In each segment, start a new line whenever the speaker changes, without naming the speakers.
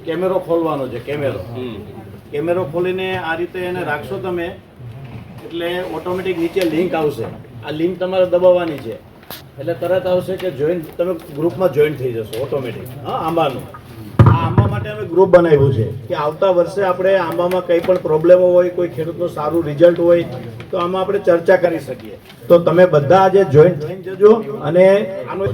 કેમેરો ખોલવાનો છે, કેમેરો ખોલીને આ રીતે એને રાખશો તમે એટલે ઓટોમેટિક નીચે લિંક આવશે. આ લિંક તમારે દબાવવાની છે એટલે તરત આવશે કે જોઈન, તમે ગ્રુપમાં જોઈન થઈ જશો ઓટોમેટિક. હા, આંબાનું આ આંબા માટે અમે ગ્રુપ બનાવ્યું છે કે આવતા વર્ષે આપણે આંબામાં કંઈ પણ પ્રોબ્લેમો હોય, કોઈ ખેડૂતનું સારું રિઝલ્ટ હોય તો આમાં આપણે ચર્ચા કરી શકીએ. તો તમે બધા આજે જોઈન થઈ જજો અને આનો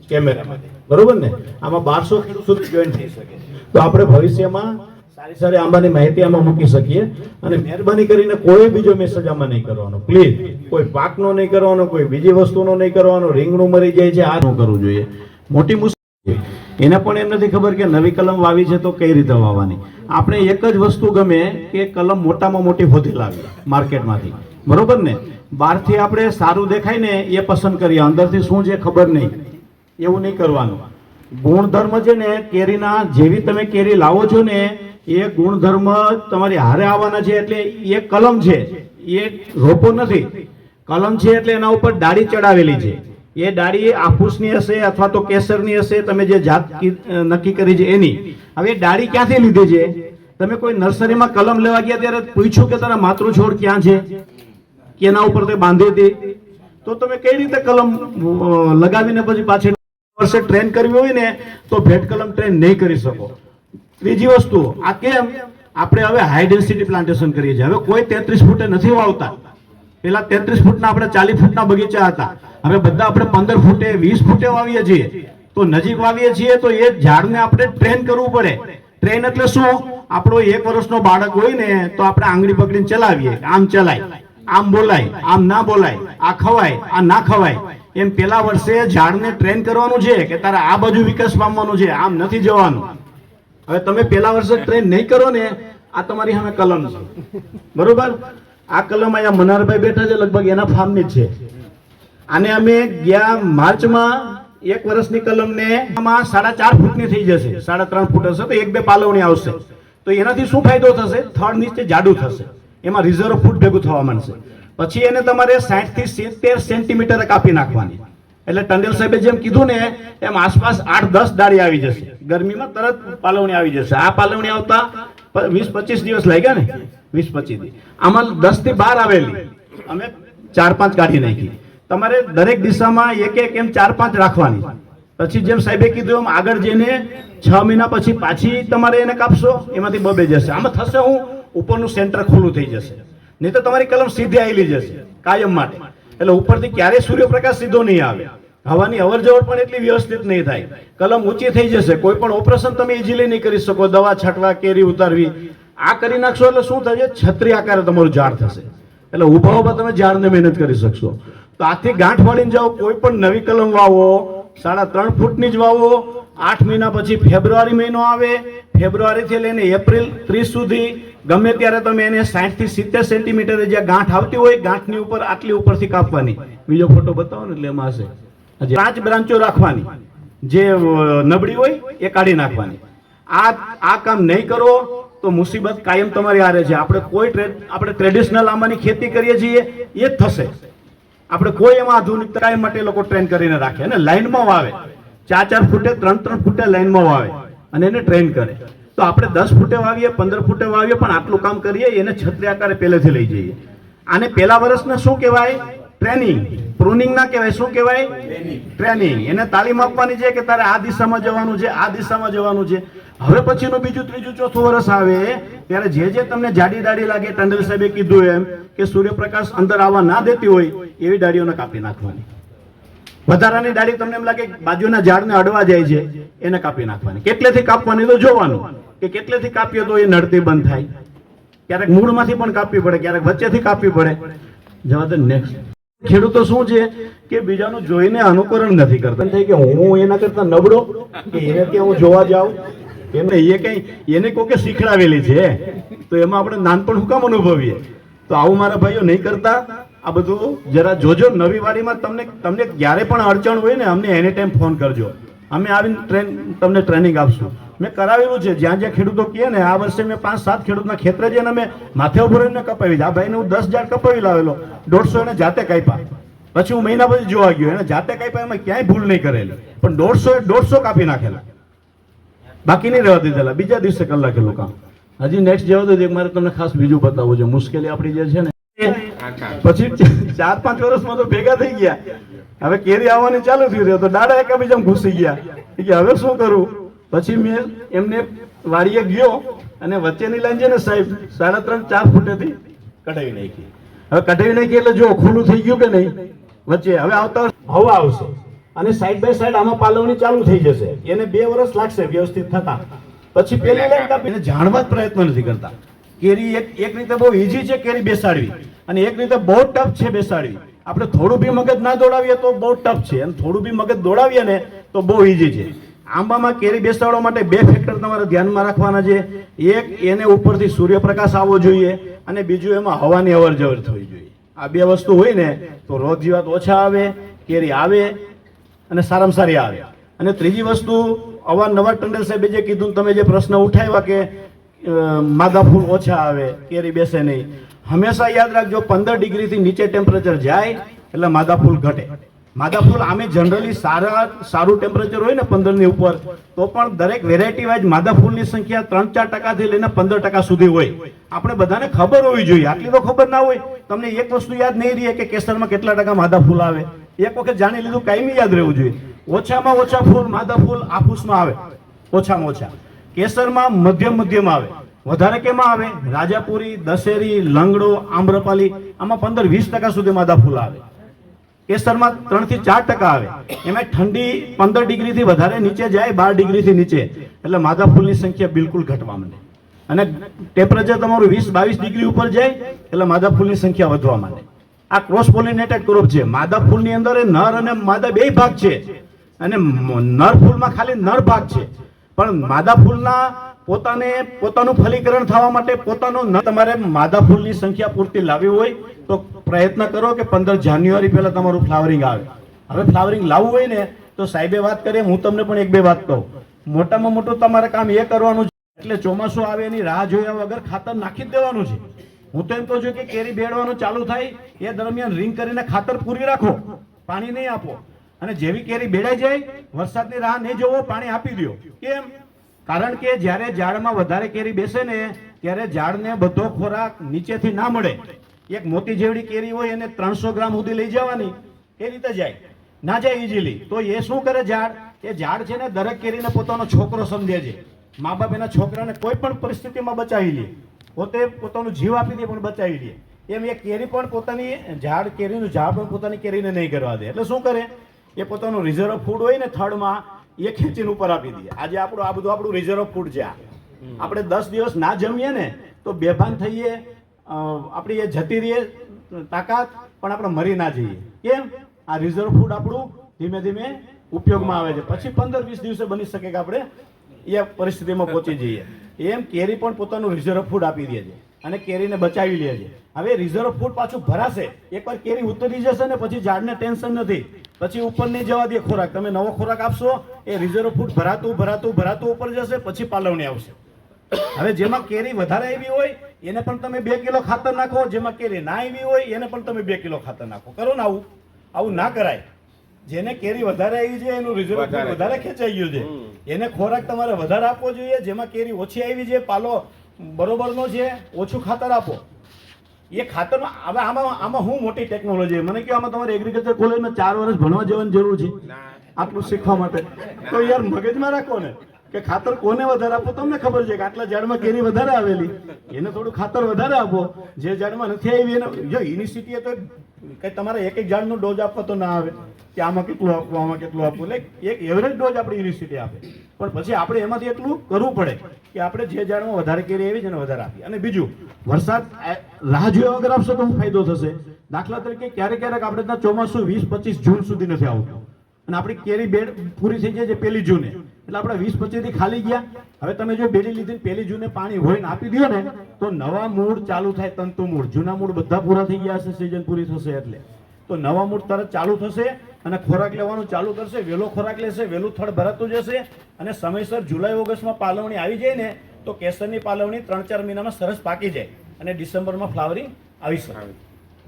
કેમેરામાં, બરોબર ને? આમાં 1200 ખેડૂત સુધી જોઈન થઈ શકે. તો આપણે ભવિષ્યમાં સારી સારી આંબાની માહિતી આમાં મૂકી શકીએ. અને મહેરબાની કરીને કોઈ બીજો મેસેજ આમાં નહીં કરવાનો, પ્લીઝ. કોઈ પાકનો નહીં કરવાનો, કોઈ બીજી વસ્તુનો નહીં કરવાનો. રીંગણું મરી જાય છે, આ ન કરવું જોઈએ. મોટી મુશ્કેલી એને પણ એમ નથી ખબર કે નવી કલમ વાવી છે તો કઈ રીતે વાવવાની. આપણે એક જ વસ્તુ ગમે કે કલમ મોટામાં મોટી હોતી લાવી માર્કેટમાંથી, બરોબર ને? બહારથી આપણે સારું દેખાય ને એ પસંદ કરીએ, અંદરથી શું છે ખબર નહીં, એવું નહીં કરવાનું. ગુણધર્મ છે ને કેરીના, જેવી તમે કેરી લાવો છો ને એ ગુણધર્મ તમારી હારે આવવાના છે. એટલે એ કલમ છે, એ રોપો નથી. કલમ છે એટલે એના ઉપર ડાળી ચડાવેલી છે. એ ડાળી આફૂસની હશે અથવા તો કેસરની હશે, તમે જે જાત નક્કી કરી છે એની. હવે ડાળી ક્યાંથી લીધી છે? તમે કોઈ નર્સરીમાં કલમ લેવા ગયા ત્યારે પૂછ્યું કે તારા માતૃ છોડ ક્યાં છે, કે એના ઉપર તે બાંધી હતી? તો તમે કઈ રીતે કલમ લગાવીને પછી પાછળ વર્ષે ટ્રેન કરવી હોય ને તો ભેટ કલમ ટ્રેન નહીં કરી શકો. ત્રીજી વસ્તુ, આ કેમ આપણે હવે હાઈ ડેન્સિટી પ્લાન્ટેશન કરીએ છીએ. હવે કોઈ 33 ફૂટે નથી વાવતા. પેલા 33 ફૂટના આપણે 40 ફૂટના બગીચા હતા. હવે બધા આપણે 15 ફૂટે 20 ફૂટે વાવીએ છીએ. તો નજીક વાવીએ છીએ તો એ ઝાડને આપણે ટ્રેન કરવું પડે. ટ્રેન એટલે શું? આપણો 1 વર્ષનો બાળક હોય ને તો આપણે આંગળી પકડીને ચલાવીએ, આમ ચલાય, આમ બોલાય, આમ ના બોલાય, આ ખવાય, આ ના ખવાય. એમ પેલા વર્ષે ઝાડને ટ્રેન કરવાનું છે કે તારે આ બાજુ વિકાસ પામવાનું છે, આમ નથી જવાનું. હવે તમે પેલા વર્ષે ટ્રેન નહીં કરો ને, આ તમારી સામે કલમ છે, બરોબર? આ કલમ અહીંયા મનારભાઈ બેઠા છે, લગભગ એના ફાર્મની જ છે. આને અમે ગયા માર્ચમાં 1 વર્ષની કલમને 4.5 ફૂટની થઈ જશે, 3.5 ફૂટ હશે તો 1-2 પાલવણી આવશે. તો એનાથી શું ફાયદો થશે? થડ નીચે જાડું થશે, એમાં રિઝર્વ ફૂટ ભેગું થવા માંડશે. પછી એને તમારે 60 થી 70 સેન્ટીમીટર કાપી નાખવાની. એટલે ટંડેલ સાહેબે જેમ કીધું ને એમ આસપાસ 8-10 ડાળી આવી જશે. ગરમીમાં તરત પાલવણી આવી જશે. આ પાલવણી આવતા 20-25 દિવસ લાગ્યા ને, 20-25 દિવસ. આમાં 10 થી 12 આવેલી અમે 4-5 કાઢી નાખી. તમારે દરેક દિશામાં એક એમ 4-5 રાખવાની. પછી જેમ સાહેબે કીધું એમ આગળ જઈને 6 મહિના પછી પાછી તમારે એને કાપશો, એમાંથી 2 જશે. આમાં થશે હું ઉપરનું સેન્ટર ખુલ્લું થઈ જશે, નહીં તો તમારી કલમ સીધી આવેલી જશે કાયમ માટે. એટલે ઉપરથી ક્યારેય સૂર્યપ્રકાશ સીધો નહીં આવે, હવાની અવર જવર પણ એટલી વ્યવસ્થિત નહીં થાય, કલમ ઊંચી થઈ જશે. કોઈ પણ ઓપરેશન તમે ઇઝીલી નહીં કરી શકો, દવા છાંટવા, કેરી ઉતારવી, આ કરી નાખશો એટલે શું થશે? છત્રી આકારે તમારું ઝાડ થશે. એટલે ઊભા ઊભા તમે ઝાડને મહેનત કરી શકશો. તો આથી ગાંઠ વાળીને જાઓ, કોઈ પણ નવી કલમ વાવો 3.5 ફૂટની જ વાવો. 8 મહિના પછી ફેબ્રુઆરી મહિનો આવે, ફેબ્રુઆરીથી લઈને એપ્રિલ 30 સુધી ગમે ત્યારે તમે એને 60 થી 70 સેન્ટીમીટર જ્યાં ગાંઠ આવતી હોય, ગાંઠની ઉપર આટલી ઉપરથી કાપવાની. બીજો ફોટો બતાવો ને એટલે એમાં હશે. 5 બ્રાંચો રાખવાની, જે નબળી હોય એ કાઢી નાખવાની. આ કામ નહીં કરો તો મુસીબત કાયમ તમારી હારે છે. આપણે ટ્રેડિશનલ આંબાની ખેતી કરીએ છીએ એ જ થશે. આપણે કોઈ એમાં આધુનિક કાયમ માટે લોકો ટ્રેન કરીને રાખે અને લાઈનમાં વાવે, 4-4 ફૂટે 3-3 ફૂટે લાઈનમાં વાવે અને એને ટ્રેન કરે. તો આપણે 10 ફૂટે વાવીએ, 15 ફૂટે વાવીએ, પણ આટલું કામ કરીએ એને છત્રી આકારે પહેલેથી લઈ જઈએ. આને પેલા વર્ષને શું કહેવાય? ટ્રેનિંગ. પ્રુનિંગ ના કહેવાય, શું કહેવાય? ટ્રેનિંગ. એને તાલીમ આપવાની છે કે તારે આ દિશામાં જવાનું છે, આ દિશામાં જવાનું છે. હવે પછીનું બીજું, ત્રીજું, ચોથું વર્ષ આવે ત્યારે જે તમને જાડી ડાળી લાગે, ટંડેલ સાહેબે કીધું એમ કે સૂર્યપ્રકાશ અંદર આવવા ના દેતી હોય એવી ડાળીઓને કાપી નાખવાની. વધારાની ડાળી તમને એમ લાગે બાજુના ઝાડને અડવા જાય છે, એને કાપી નાખવાની. કેટલેથી કાપવાની તો જોવાનું કે કેટલેથી કાપીએ તો એ નડતી બંધ થાય. ક્યારેક મૂળમાંથી પણ કાપવી પડે, ક્યારેક વચ્ચેથી કાપવી પડે. જવા દે. નેક્સ્ટ. ખેડૂતો શું છે કે બીજાનું જોઈને અનુકરણ નથી કરતા. થાય કે હું એના કરતા નબળો કે એને ત્યાં હું જોવા જાઉં, એમને એ કઈ એને કોકે શીખડાવેલી છે તો એમાં આપણે નાનપણ હું કામ અનુભવીએ. તો આવું મારા ભાઈઓ નહીં કરતા. આ બધું જરા જોજો. નવી વાડીમાં તમને જ્યારે પણ અડચણ હોય ને અમને એની ટાઈમ ફોન કરજો. અમે આવીને તમને ટ્રેનિંગ આપશું. મેં કરાવેલું છે. જ્યાં જ્યાં ખેડૂતો કહે ને, આ વર્ષે મેં 5-7 ખેડૂતના ખેતરે જઈને અમે માથે ઉભો રહીને કપાવી. આ ભાઈને હું 10 ઝાડ કપાવી લાવેલો, 150 એને જાતે કાપ્યા. પછી હું મહિના પછી જોવા ગયો, એને જાતે કાપ્યા, એમાં ક્યાંય ભૂલ નહીં કરેલી, પણ 150 કાપી નાખેલા. બાકી નહીં રહેવા દીધેલા, બીજા દિવસે કલાકેલું કામ. હજી નેક્સ્ટ જવા દો, મારે તમને ખાસ બીજું બતાવવું છે. મુશ્કેલી આપણી જે છે ને, પછી 4-5 વર્ષમાં તો ભેગા થઈ ગયા. હવે કેરી આવવાની ચાલુ થયું તો દાડા એકબીજામાં ઘૂસી ગયા કે હવે શું કરું. પછી મેં એમને વાડીએ ગયો અને વચ્ચેની લાઈન છે ને સાહેબ 3.5-4 ફૂટેથી કઢાવી નાખી. હવે કઢાવી નાખી એટલે જો ખુલ્લું થઈ ગયું કે નહીં વચ્ચે. હવે આવતા હવા આવશે અને સાઈડ બાય સાઈડ આમાં પાલવણી ચાલુ થઈ જશે. એને 2 વર્ષ લાગશે વ્યવસ્થિત થતા. પછી પેલી લાઈન કાપીને જાણવા જ પ્રયત્ન નથી કરતા. કેરી એક રીતે બહુ ઈઝી છે કેરી બેસાડવી, અને એક રીતે બહુ ટફ છે બેસાડવી. આપણે થોડું બી મગજ ના દોડાવીએ તો બહુ ટફ છે, અને થોડું બી મગજ દોડાવીએ ને તો બહુ ઈઝી છે. આંબામાં કેરી બેસાડવા માટે 2 ફેક્ટર તમારે ધ્યાનમાં રાખવાના છે. એક, એને ઉપરથી સૂર્યપ્રકાશ આવવો જોઈએ, અને બીજું એમાં હવાની અવર જવર થવી જોઈએ. આ 2 વસ્તુ હોય ને તો રોગ જીવાત ઓછા આવે, કેરી આવે અને સારામાં સારી આવે. અને ત્રીજી વસ્તુ, અવારનવાર ટંડેલ સાહેબે જે કીધું, તમે જે પ્રશ્ન ઉઠાવ્યા કે માદા ફૂલ ઓછા આવે, કેરી બેસે નહીં, હંમેશા યાદ રાખજો 15 ડિગ્રીથી નીચે ટેમ્પરેચર જાય એટલે માદા ફૂલ ઘટે. માદા ફૂલ આમે જનરલી સારું ટેમ્પરેચર હોય ને 15 ની ઉપર, તો પણ દરેક વેરાયટી વાઇઝ માદા ફૂલની સંખ્યા 3-4% લઈને 15% સુધી હોય. આપણે બધાને ખબર હોવી જોઈએ. આટલી તો ખબર ના હોય. તમને એક વસ્તુ યાદ નહીં રહે કે કેસરમાં કેટલા ટકા માદા ફૂલ આવે. એક વખત જાણી લીધું, કાયમી યાદ રહેવું જોઈએ. ઓછામાં ઓછા ફૂલ માદા ફૂલ આફૂસમાં આવે, ઓછામાં ઓછા. કેસરમાં મધ્યમ આવે. વધારે કેમાં આવે? રાજાપુરી, દશેરી, લંગડો, આમ્રપાલી, આમાં 15-20% સુધી માદા ફૂલ આવે. કેસરમાં 3-4% આવે. એમાં ઠંડી 15 ડિગ્રીથી વધારે નીચે જાય, 12 ડિગ્રીથી નીચે, એટલે માદા ફૂલની સંખ્યા બિલકુલ ઘટવા માંડે. અને ટેમ્પરેચર તમારું 20-22 ડિગ્રી ઉપર જાય એટલે માદા ફૂલની સંખ્યા વધવા માંડે. આ ક્રોસ પોલિનેટેડ ક્રોપ છે. માદા ફૂલની અંદર નર અને માદા 2 ભાગ છે, અને નર ફૂલમાં ખાલી નર ભાગ છે. પણ માદા ફૂલના પોતાનું ફલીકરણ થવા માટે તમારે માદા ફૂલની સંખ્યા પૂરતી લાવવી હોય તો પ્રયત્ન કરો કે 15 જાન્યુઆરી પહેલા તમારું ફ્લાવરિંગ આવે. હવે ફ્લાવરિંગ લાવવું હોય ને તો સાહેબે વાત કરીએ, હું તમને પણ 1-2 વાત કહું. મોટામાં મોટું તમારે કામ એ કરવાનું છે, એટલે ચોમાસું આવે એની રાહ જોયા વગર ખાતર નાખી જ દેવાનું છે. હું તો એમ કહું છું કે કેરી બેડવાનું ચાલુ થાય એ દરમિયાન રિંગ કરીને ખાતર પૂરી રાખો, પાણી નહીં આપો. અને જેવી કેરી બેડાઈ જાય, વરસાદની રાહ નહીં જોવો, પાણી આપી દો. કેમ? કારણ કે જ્યારે ઝાડમાં વધારે કેરી બેસે ને ત્યારે ઝાડને બધો ખોરાક નીચેથી ના મળે. એક મોતી જેવડી કેરી હોય એને 300 ગ્રામ સુધી લઈ જવાની, એ રીતે જાય ના જાય ઇઝીલી. તો એ શું કરે ઝાડ? એ ઝાડ છે ને દરેક કેરીને પોતાનો છોકરો સમજે છે. મા બાપ એના છોકરાને કોઈ પણ પરિસ્થિતિમાં બચાવી લે, પોતે પોતાનું જીવ આપી દે પણ બચાવી લે. એમ એ કેરી પણ પોતાની કેરીનું ઝાડ પણ પોતાની કેરીને નહીં કરવા દે. એટલે શું કરે? એ પોતાનું રિઝર્વ ફૂડ હોય ને થડમાં, એ ખેંચીને ઉપર આપી દે. આજે આ બધું આપણું રિઝર્વ ફૂડ છે. આપણે 10 દિવસ ના જમીએ ને તો બેભાન થઈએ, આપણી એ જતી રહીએ તાકાત, પણ આપણે મરી ના જઈએ. કેમ? આ રિઝર્વ ફૂડ આપણું ધીમે ધીમે ઉપયોગમાં આવે છે. પછી 15-20 દિવસે બની શકે કે આપણે એ પરિસ્થિતિમાં પહોંચી જઈએ. એમ કેરી પણ પોતાનું રિઝર્વ ફૂડ આપી દે છે અને કેરીને બચાવી લે છે. હવે રિઝર્વ ફૂડ પાછું ભરાશે. એકવાર કેરી ઉતરી જશે ને પછી ઝાડને ટેન્શન નથી, પછી ઉપર નહીં જવા દે ખોરાક. તમે નવો ખોરાક આપશો, એ રિઝર્વ ફૂડ ભરાતું ઉપર જશે, પછી પાલવણી આવશે. હવે જેમાં કેરી વધારે આવી હોય એને પણ તમે 2 કિલો ખાતર નાખો, જેમાં કેરી ના આવી હોય એને પણ તમે 2 કિલો ખાતર નાખો. કરો ને આવું ના કરાય. જેને કેરી વધારે આવી છે એનું રિઝર્વ ફૂડ વધારે ખેંચાઈ ગયું છે, એને ખોરાક તમારે વધારે આપવો જોઈએ. જેમાં કેરી ઓછી આવી છે, પાલો બરોબરનો છે, ઓછું ખાતર આપો. એ ખાતરમાં હવે આમાં હું મોટી ટેકનોલોજી, મને કહો આમાં તમારે એગ્રીકલ્ચર કોલેજમાં 4 વર્ષ ભણવા જવાની જરૂર છે આટલું શીખવા માટે? તો યાર મગજમાં રાખો ને કે ખાતર કોને વધારે આપો. તમને ખબર છે કે આટલા ઝાડમાં કેરી વધારે આવેલી, એને થોડું ખાતર વધારે આપો. જે ઝાડમાં નથી આવી એને જો યુનિવર્સિટીએ તો કઈ તમારે એક ઝાડનો ડોઝ આપવા તો ના આવે કે આમાં કેટલું આપવું, આમાં કેટલું આપવું. એટલે એક એવરેજ ડોઝ આપણી યુનિવર્સિટી આપે, પણ પછી આપણે એમાંથી એટલું કરવું પડે કે આપણે જે ઝાડમાં વધારે કેરી આવી છે એને વધારે આપીએ. અને બીજું, વરસાદ રાહ જોયા વગર આપશો તો ફાયદો થશે. દાખલા તરીકે ક્યારેક આપણે ત્યાં ચોમાસું 20-25 જૂન સુધી નથી આવતું અને આપણી કેરી બેડ પૂરી થઈ જાય છે 1 જૂને, એટલે આપણે 20-25 થી ખાલી ગયા. હવે તમે જો બેડી લીધી 1 જૂને પાણી હોય ને આપી દો ને તો નવા મૂળ ચાલુ થાય, તંતુ મૂળ. જૂના મૂળ બધા પૂરા થઈ ગયા હશે, સિઝન પૂરી થશે એટલે તો નવા મૂળ તરત ચાલુ થશે અને ખોરાક લેવાનું ચાલુ કરશે. વહેલો ખોરાક લેશે, વહેલું થડ ભરાતું જશે અને સમયસર જુલાઈ-ઓગસ્ટમાં પાલવણી આવી જાય ને તો કેસરની પાલવણી 3-4 મહિનામાં સરસ પાકી જાય અને ડિસેમ્બરમાં ફ્લાવરિંગ આવી શકે.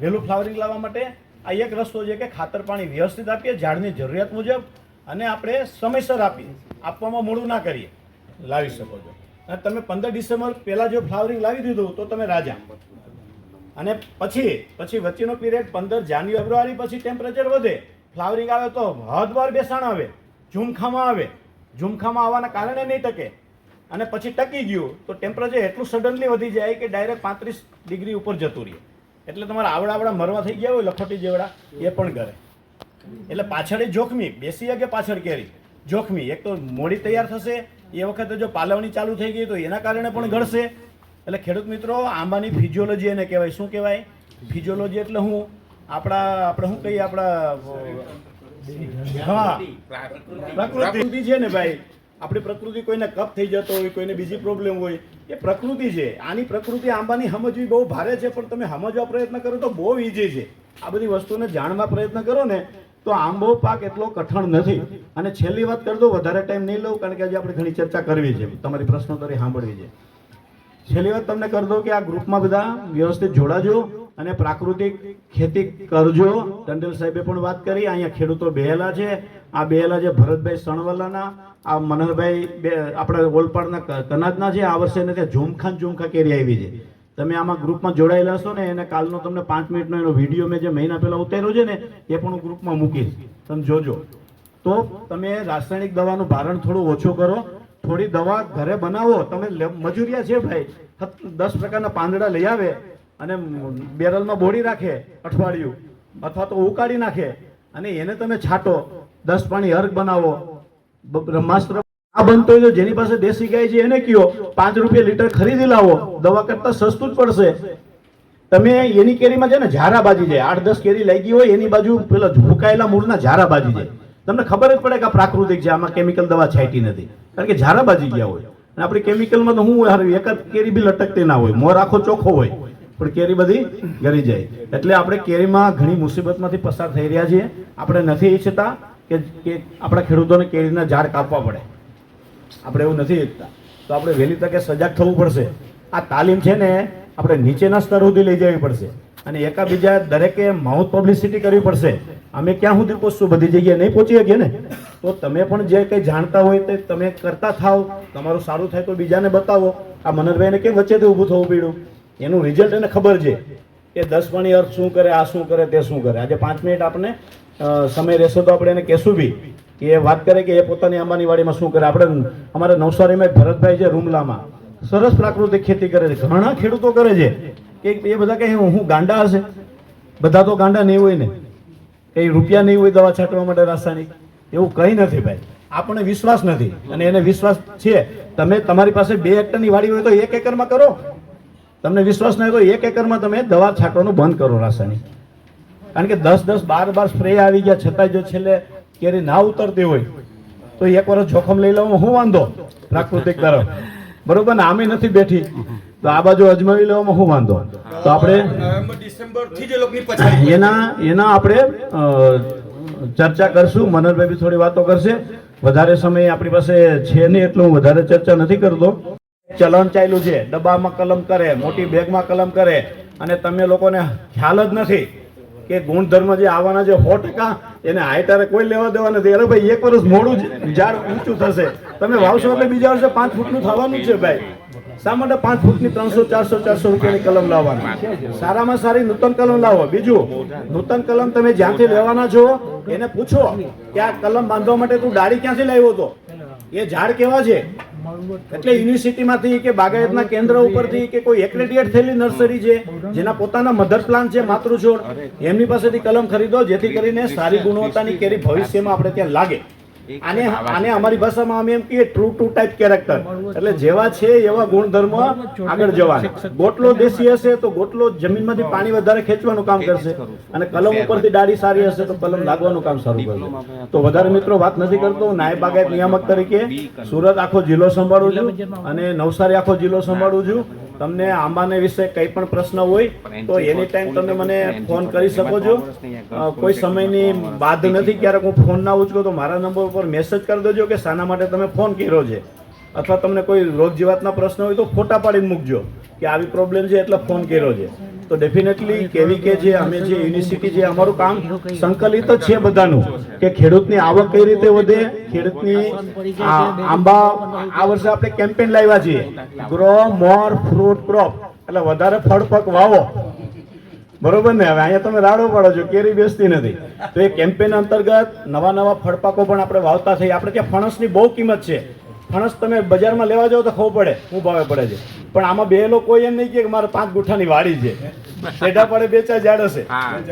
વહેલું ફ્લાવરિંગ લાવવા માટે આ એક રસ્તો છે કે ખાતર પાણી વ્યવસ્થિત આપીએ ઝાડની જરૂરિયાત મુજબ, અને આપણે સમયસર આપવામાં મોડું ના કરીએ. લાવી શકો છો. અને તમે 15 ડિસેમ્બર પહેલાં જો ફ્લાવરિંગ લાવી દીધું તો તમે રાજા. અને પછી વચ્ચેનો પીરિયડ 15 જાન્યુઆરી ફેબ્રુઆરી પછી ટેમ્પરેચર વધે, ફ્લાવરિંગ આવે તો હદવાર બેસાણ આવે, ઝુમખામાં આવે, ઝુમખામાં આવવાના કારણે નહીં ટકે. અને પછી ટકી ગયું તો ટેમ્પરેચર એટલું સડનલી વધી જાય કે ડાયરેક્ટ 35 ડિગ્રી ઉપર જતું રહે. એટલે તમારા આવડા મરવા થઈ ગયા હોય લખોટી જેવડા એ પણ કરે. એટલે પાછળ જોખમી, બેસી શકે પાછળ કેરી જોખમી. એક તો મોડી તૈયાર થશે, એ વખતે જો પાલવણી ચાલુ થઈ ગઈ તો એના કારણે પણ ઘડશે. એટલે ખેડૂત મિત્રો, આંબાની ફિઝિયોલોજી એને કહેવાય. શું કહેવાય? ફિઝિયોલોજી એટલે આપણે શું કહીએ, હા, પ્રકૃતિ છે ને ભાઈ. આપણી પ્રકૃતિ, કોઈને કફ થઈ જતો હોય, કોઈને બીજી પ્રોબ્લેમ હોય, એ પ્રકૃતિ છે. આની પ્રકૃતિ આંબાની સમજવી બહુ ભારે છે, પણ તમે સમજવા પ્રયત્ન કરો તો બહુ ઈઝી છે. આ બધી વસ્તુને જાણવા પ્રયત્ન કરો ને તો આંબો પાક એટલો કઠણ નથી. અને છેલ્લી વાત કરી દો, વધારે ટાઈમ નહીં લઉં, કારણ કે આજે આપણે ઘણી ચર્ચા કરવી છે, તમારી પ્રશ્નોત્તરી સાંભળવી છે. છેલ્લી વાત તમને કરી દો કે આ ગ્રુપમાં બધા વ્યવસ્થિત જોડાજો અને પ્રાકૃતિક ખેતી કરજો. ટંડેલ સાહેબે પણ વાત કરી, અહીંયા ખેડૂતો બેહેલા છે. આ બેહેલા છે ભરતભાઈ સણવલાના, આ મનહરભાઈ આપણા ઓલપાડના કનાજના છે. આ વર્ષે એને ત્યાં ઝુમખા કેરી આવી છે. તમે આમાં ગ્રુપમાં જોડાયેલા છો ને, એને કાલનો તમને 5 મિનિટનો એનો વિડીયો મેં જે મહિના પહેલા ઉતાર્યો છે ને, એ પણ હું ગ્રુપમાં મૂકીશ, તમે જોજો. તો તમે રાસાયણિક દવાનું ભારણ થોડું ઓછું કરો, થોડી દવા ઘરે બનાવો. તમે મજૂરિયા છે ભાઈ, 10 પ્રકારના પાંદડા લઈ આવે અને બેરલમાં બોળી રાખે અઠવાડિયું, અથવા તો ઉકાળી નાખે અને એને તમે છાંટો. 10 પાણી અર્ક બનાવો, બ્રહ્માસ્ત્ર આ બનતો હોય તો જેની પાસે દેશી ગાય છે એને કયો 5 રૂપિયા લીટર ખરીદી લાવો, દવા કરતા સસ્તું જ પડશે. તમે એની કેરીમાં છે ને ઝારા બાજી જાય, 8-10 કેરી લાગી હોય એની બાજુ પેલા ભૂકાયેલા મૂળના ઝારા બાજી જાય. તમને ખબર જ પડે કે આ પ્રાકૃતિક છે, આમાં કેમિકલ દવા છાંટી નથી, કારણ કે ઝારા બાજી ગયા હોય. અને આપણી કેમિકલમાં તો હું હારું, એક જ કેરી બી લટકતી ના હોય, મોર આખો ચોખ્ખો હોય, પણ કેરી બધી ગરી જાય. એટલે આપણે કેરીમાં ઘણી મુસીબતમાંથી પસાર થઈ રહ્યા છીએ. આપણે નથી ઈચ્છતા કે આપણા ખેડૂતોને કેરીના ઝાડ કાપવા પડે, આપણે એવું નથી ઈચ્છતા. તો આપણે વહેલી તકે સજાગ થવું પડશે. આ તાલીમ છે ને આપણે નીચેના સ્તર સુધી લઈ જવી પડશે અને એકાબીજા દરેકે માઉથ પબ્લિસિટી કરવી પડશે. અમે ક્યાં સુધી પહોંચશું? બધી જગ્યાએ નહીં પહોંચી શકીએ ને. તો તમે પણ જે કંઈ જાણતા હોય તે તમે કરતા થાવ, તમારું સારું થાય તો બીજાને બતાવો. આ મનોહરભાઈને કેમ વચ્ચેથી ઊભું થવું પડ્યું? એનું રિઝલ્ટ એને ખબર છે કે 10 પાણી અર્થ શું કરે, આ શું કરે, તે શું કરે. આજે 5 મિનિટ આપણે સમય રહેશે તો આપણે એને કહેશું બી કે એ વાત કરે કે એ પોતાની આંબાની વાડીમાં શું કરે. આપણે અમારા નવસારીમાં ભરતભાઈ છે રૂમલામાં, સરસ પ્રાકૃતિક ખેતી કરે છે. ઘણા ખેડૂતો કરે છે કે એ બધા કહે હું ગાંડા હશે. બધા તો ગાંડા નહીં હોય ને, કઈ રૂપિયા નહીં હોય દવા છાંટવા માટે રાસાયણિક, એવું કંઈ નથી ભાઈ. આપણને વિશ્વાસ નથી અને એને વિશ્વાસ છે. તમે તમારી પાસે 2 હેક્ટરની વાડી હોય તો 1 એકરમાં કરો. તમને વિશ્વાસ નહીં હોય તો 1 એકરમાં તમે દવા છાંટવાનું બંધ કરો રાસાયણિક. કારણ કે 10-10, 12 સ્પ્રે આવી ગયા છતાં જો છેલ્લે કેરી ના ઉતરતી હોય તો 1 વર્ષ જોખમ લઈ લેવામાં શું વાંધો પ્રાકૃતિક તરફ? બરોબર ને? આમે નથી બેઠી તો આ બાજુ અજમાવી લેવામાં શું વાંધો? તો આપણે એના આપણે ચર્ચા કરશું. મનોહરભાઈ બી થોડી વાતો કરશે. વધારે સમય આપણી પાસે છે નહીં એટલે હું વધારે ચર્ચા નથી કરતો. ચલણ ચાલ્યું છે, ડબ્બામાં કલમ કરે, મોટી બેગમાં કલમ કરે અને તમે લોકોને ખ્યાલ જ નથી કે ગુણધર્મ જે આવવાના છે 100% એને હાઈટારે કોઈ લેવા દેવા નથી. અરે ભાઈ 1 વર્ષ મોડું ઝાડ ઊંચું થશે, તમે વાવશો એટલે બીજા વર્ષે 5 ફૂટનું થવાનું છે ભાઈ. શા માટે 5 ફૂટની 300-400 રૂપિયાની કલમ લાવવાની? સારામાં સારી નૂતન કલમ લાવો. બીજું, નૂતન કલમ તમે જ્યાંથી લેવાના છો એને પૂછો કે આ કલમ બાંધવા માટે તું ડાળી ક્યાંથી લાવ્યો હતો, એ ઝાડ કેવા છે. એટલે યુનિવર્સિટીમાંથી કે બાગાયતના કેન્દ્ર ઉપરથી કે કોઈ એક્રેડિએટ થયેલી નર્સરી છે જેના પોતાના મધર પ્લાન્ટ છે, માતૃછોડ, એમની પાસેથી કલમ ખરીદો જેથી કરીને સારી ગુણવત્તાની કેરી ભવિષ્યમાં આપણે ત્યાં લાગે. આને અમારી ભાષામાં અમે એમ કહીએ ટ્રુ ટુ ટાઈપ કેરેક્ટર. એટલે જેવા છે એવા ગુણધર્મ આગળ જવાના. ગોટલો દેશી હશે તો ગોટલો જમીનમાંથી પાણી વધારે ખેંચવાનું કામ કરશે અને કલમ ઉપરથી ડાળી સારી હશે તો કલમ લાગવાનું કામ સારું કરશે. તો વધારે મિત્રો વાત નથી કરતો. નાયબ બાગાયત નિયામક તરીકે સુરત આખો જિલ્લો સંભાળું છું અને નવસારી આખો જિલ્લો સંભાળું છું. તમને આંબાને વિશે કંઈ પણ પ્રશ્ન હોય તો એની ટાઈમ તમે મને ફોન કરી શકો છો. કોઈ સમયની બાદ નથી. ક્યારેક હું ફોન ના ઉચકો તો મારા નંબર ઉપર મેસેજ કરી દેજો કે શાના માટે તમે ફોન કર્યો છે, અથવા તમને કોઈ રોગ જીવાતના પ્રશ્ન હોય તો ફોટા પાડીને મૂકજો કે આવી પ્રોબ્લેમ છે એટલે ફોન કર્યો છે. તો ડેફિનેટલી કેવીકે જે અમે જે યુનિવર્સિટી જે અમારું કામ સંકલિત જ છે બધાનું કે ખેડૂતની આવક કઈ રીતે વધે, ખેડૂતની આંબા આ વર્ષે આપણે કેમ્પેન લાવ્યા છીએ ગ્રો મોર ફ્રૂટ ક્રોપ એટલે વધારે ફળ પાક વાવો. બરોબર ને? હવે અહીંયા તમે રાડો પાડો છો, કેરી બેસતી નથી. તો એ કેમ્પેન અંતર્ગત નવા ફળપાકો પણ આપણે વાવતા થઈ. આપણે ત્યાં ફણસની બહુ કિંમત છે. ફણસ તમે બજારમાં લેવા જાઓ તો ખબર પડે શું ભાવે પડે છે. પણ આમાં બે લોકો એમ નહીં કે મારે 5 ગુઠાની વાડી છે, સેઢા પડે 2-4 ઝાડ હશે.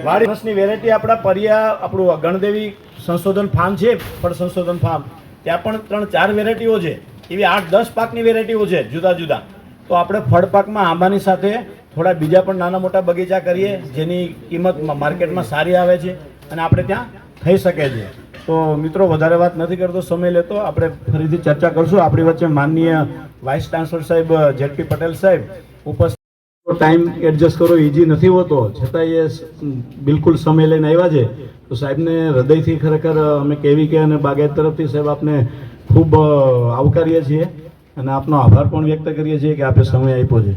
વાડી ફણસની વેરાયટી આપણા આપણું ગણદેવી સંશોધન ફાર્મ છે, ફળ સંશોધન ફાર્મ, ત્યાં પણ 3-4 વેરાયટીઓ છે. એવી 8-10 પાકની વેરાયટીઓ છે જુદા જુદા. તો આપણે ફળપાકમાં આંબાની સાથે થોડા બીજા પણ નાના મોટા બગીચા કરીએ જેની કિંમત માર્કેટમાં સારી આવે છે અને આપણે ત્યાં થઈ શકે છે. તો મિત્રો વધારે વાત નથી કરતો, સમય લેતો આપણે ફરીથી ચર્ચા કરશું. આપણી વચ્ચે માનનીય વાઇસ ચાન્સલર સાહેબ જેટપી પટેલ સાહેબ ઉપસ્થિત. ટાઈમ એડજસ્ટ કરો ઇઝી નથી હોતો, છતાં એ બિલકુલ સમય લઈને આવ્યા છે. તો સાહેબને હૃદયથી ખરેખર અમે કેવીકે અને બાગાયત તરફથી સાહેબ આપને ખૂબ આવકારીએ છીએ અને આપનો આભાર પણ વ્યક્ત કરીએ છીએ કે આપે સમય આપ્યો છે.